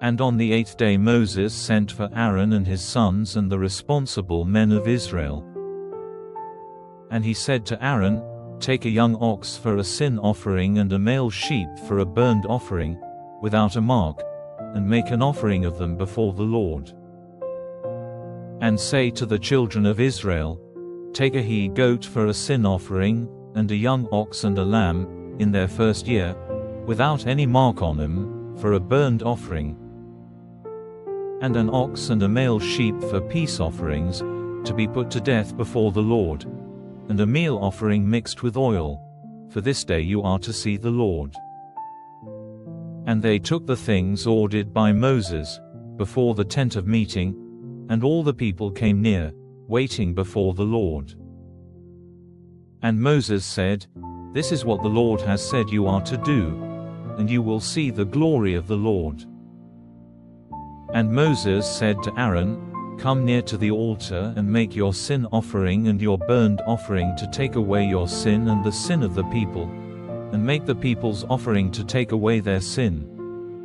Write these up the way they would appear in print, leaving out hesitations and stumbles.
And on the 8th day Moses sent for Aaron and his sons and the responsible men of Israel. And he said to Aaron, "Take a young ox for a sin offering and a male sheep for a burnt offering, without a mark, and make an offering of them before the Lord. And say to the children of Israel, Take a he-goat for a sin offering, and a young ox and a lamb, in their first year, without any mark on them, for a burnt offering. And an ox and a male sheep for peace offerings, to be put to death before the Lord, and a meal offering mixed with oil, for this day you are to see the Lord." And they took the things ordered by Moses, before the tent of meeting, and all the people came near, waiting before the Lord. And Moses said, "This is what the Lord has said you are to do, and you will see the glory of the Lord." And Moses said to Aaron, "Come near to the altar and make your sin offering and your burnt offering to take away your sin and the sin of the people, and make the people's offering to take away their sin,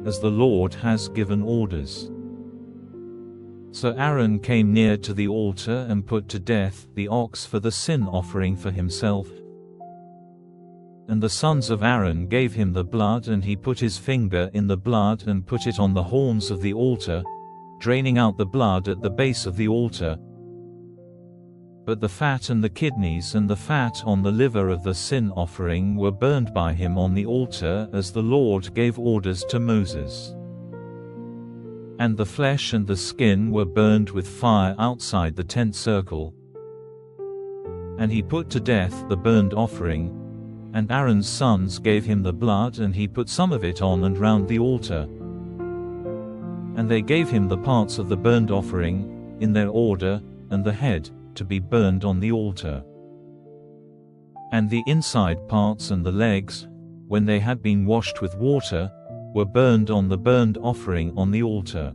as the Lord has given orders." So Aaron came near to the altar and put to death the ox for the sin offering for himself. And the sons of Aaron gave him the blood, and he put his finger in the blood and put it on the horns of the altar, draining out the blood at the base of the altar. But the fat and the kidneys and the fat on the liver of the sin offering were burned by him on the altar as the Lord gave orders to Moses. And the flesh and the skin were burned with fire outside the tent circle. And he put to death the burnt offering, and Aaron's sons gave him the blood, and he put some of it on and round the altar. And they gave him the parts of the burnt offering, in their order, and the head, to be burned on the altar. And the inside parts and the legs, when they had been washed with water, were burned on the burnt offering on the altar.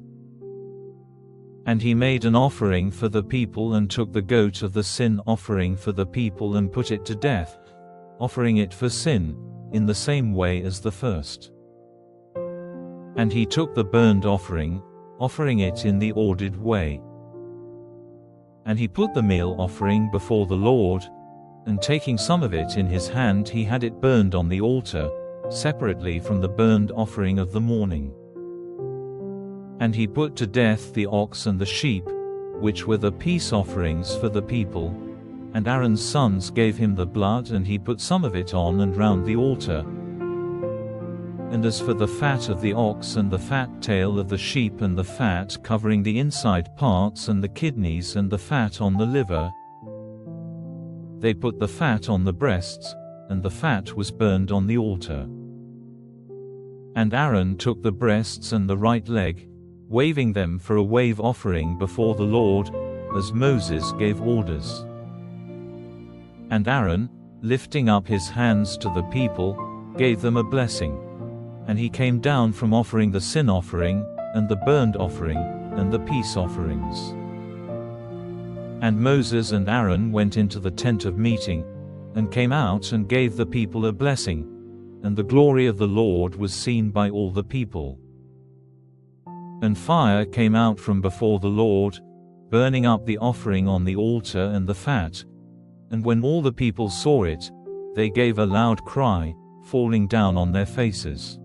And he made an offering for the people and took the goat of the sin offering for the people and put it to death, offering it for sin, in the same way as the first. And he took the burnt offering, offering it in the ordered way. And he put the meal offering before the Lord, and taking some of it in his hand he had it burned on the altar, separately from the burnt offering of the morning. And he put to death the ox and the sheep, which were the peace offerings for the people, and Aaron's sons gave him the blood, and he put some of it on and round the altar. And as for the fat of the ox and the fat tail of the sheep and the fat covering the inside parts and the kidneys and the fat on the liver, they put the fat on the breasts, and the fat was burned on the altar. And Aaron took the breasts and the right leg, waving them for a wave offering before the Lord, as Moses gave orders. And Aaron, lifting up his hands to the people, gave them a blessing. And he came down from offering the sin offering, and the burnt offering, and the peace offerings. And Moses and Aaron went into the tent of meeting, and came out and gave the people a blessing, and the glory of the Lord was seen by all the people. And fire came out from before the Lord, burning up the offering on the altar and the fat. And when all the people saw it, they gave a loud cry, falling down on their faces.